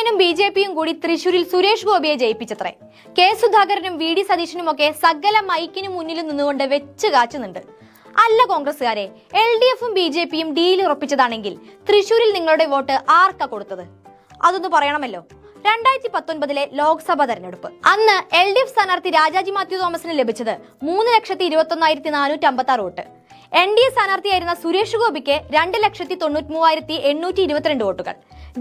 വിജയനും ബി.ജെ.പിയും കൂടി തൃശൂരിൽ സുരേഷ് ഗോപിയെ ജയിപ്പിച്ചത്രേ. കെ സുധാകരനും വി ഡി സതീശനുമൊക്കെ സകല മൈക്കിനു മുന്നിൽ നിന്നുകൊണ്ട് വെച്ച് കാച്ചുന്നുണ്ട്. അല്ല കോൺഗ്രസുകാരെ, LDFും ബി.ജെ.പിയും ഡീൽ ഉറപ്പിച്ചതാണെങ്കിൽ തൃശൂരിൽ നിങ്ങളുടെ വോട്ട് ആർക്കാ കൊടുത്തത്? അതൊന്ന് പറയണമല്ലോ. 2019 ലോക്സഭാ തെരഞ്ഞെടുപ്പ്, അന്ന് LDF സ്ഥാനാർത്ഥി രാജാജി മാത്യു തോമസിന് ലഭിച്ചത് 3,21,456 വോട്ട്. NDA സ്ഥാനാർത്ഥിയായിരുന്ന സുരേഷ് ഗോപിക്ക് 2,93,822 വോട്ടുകൾ.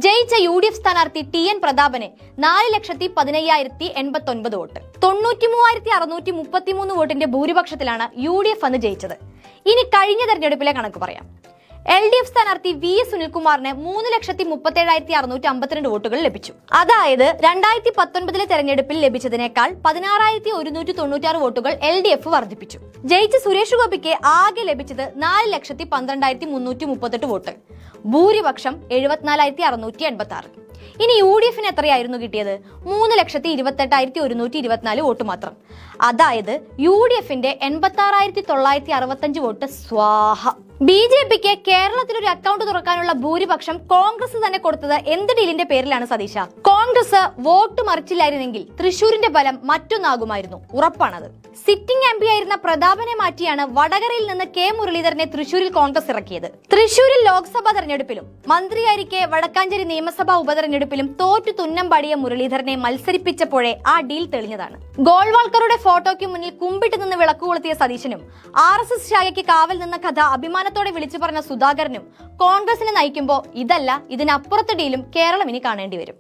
ജയിച്ച UDF സ്ഥാനാർത്ഥി TN പ്രതാപന് 4,15,089 വോട്ട്. 93,633 വോട്ടിന്റെ ഭൂരിപക്ഷത്തിലാണ് UDF അന്ന് ജയിച്ചത്. ഇനി കഴിഞ്ഞ തെരഞ്ഞെടുപ്പിലെ കണക്ക് പറയാം. LDF സ്ഥാനാർത്ഥി VS സുനിൽകുമാറിന് 3,37,652 വോട്ടുകൾ ലഭിച്ചു. അതായത് 2019 തെരഞ്ഞെടുപ്പിൽ ലഭിച്ചതിനേക്കാൾ 16,196 വോട്ടുകൾ LDF വർദ്ധിപ്പിച്ചു. ജയിച്ച സുരേഷ് ഗോപിക്ക് ആകെ ലഭിച്ചത് 4,12,338 വോട്ട്. ഭൂരിപക്ഷം 74,686. ഇനി UDFന് എത്രയായിരുന്നു കിട്ടിയത്? 3,28,124 വോട്ട് മാത്രം. അതായത് UDFന്റെ 86,965 വോട്ട് സ്വാഹ. ബി.ജെ.പിക്ക് കേരളത്തിൽ ഒരു അക്കൗണ്ട് തുറക്കാനുള്ള ഭൂരിപക്ഷം കോൺഗ്രസ് തന്നെ കൊടുത്തത് എന്ത് ഡീലിന്റെ പേരിലാണ് സതീശ? കോൺഗ്രസ് വോട്ട് മറിച്ചില്ലായിരുന്നെങ്കിൽ തൃശൂരിന്റെ ബലം മറ്റൊന്നാകുമായിരുന്നു, ഉറപ്പാണത്. സിറ്റിംഗ് MP ആയിരുന്ന പ്രതാപനെ മാറ്റിയാണ് വടകരയിൽ നിന്ന് K മുരളീധരനെ തൃശൂരിൽ കോൺഗ്രസ് ഇറക്കിയത്. തൃശൂരിൽ ലോക്സഭാ തെരഞ്ഞെടുപ്പിലും മന്ത്രിയായിരിക്കെ വടക്കാഞ്ചേരി നിയമസഭാ ഉപതെരഞ്ഞെടുപ്പിലും തോറ്റു തുന്നം പാടിയ മുരളീധരനെ മത്സരിപ്പിച്ചപ്പോഴേ ആ ഡീൽ തെളിഞ്ഞതാണ്. ഗോൾവാൾക്കറുടെ ഫോട്ടോയ്ക്ക് മുന്നിൽ കുമ്പിട്ട് നിന്ന് വിളക്ക് കൊളുത്തിയ സതീശനും RSS ശാഖയ്ക്ക് കാവൽ നിന്ന കഥ അഭിമാനത്തോടെ വിളിച്ചു പറഞ്ഞ സുധാകരനും കോൺഗ്രസിനെ നയിക്കുമ്പോൾ ഇതല്ല ഇതിനപ്പുറത്തെ ഡീലും കേരളം ഇനി കാണേണ്ടി വരും.